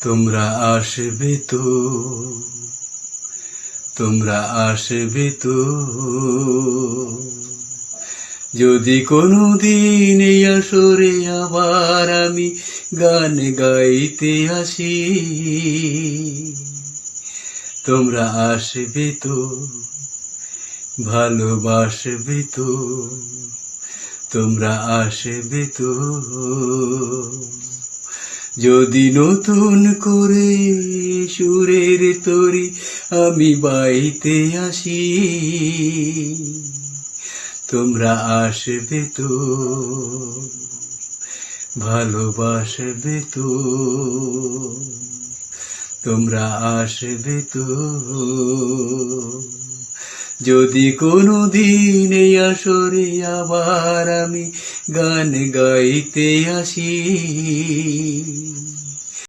তোমরা আসবে তো, তোমরা আসবে তো, যদি কোনোদিন এই আসরে আবার আমি গান গাইতে আসি। তোমরা আসবে তো, ভালোবাসবে তো, তোমরা আসবে তো, যদি নতুন করে সুরের তরি আমি বাইতে আসি। তোমরা আসবে তো, ভালোবাসবে তো, তোমরা আসবে তো, যদি কোনোদিন এই আসরে আবার আমি গান গাইতে আসি।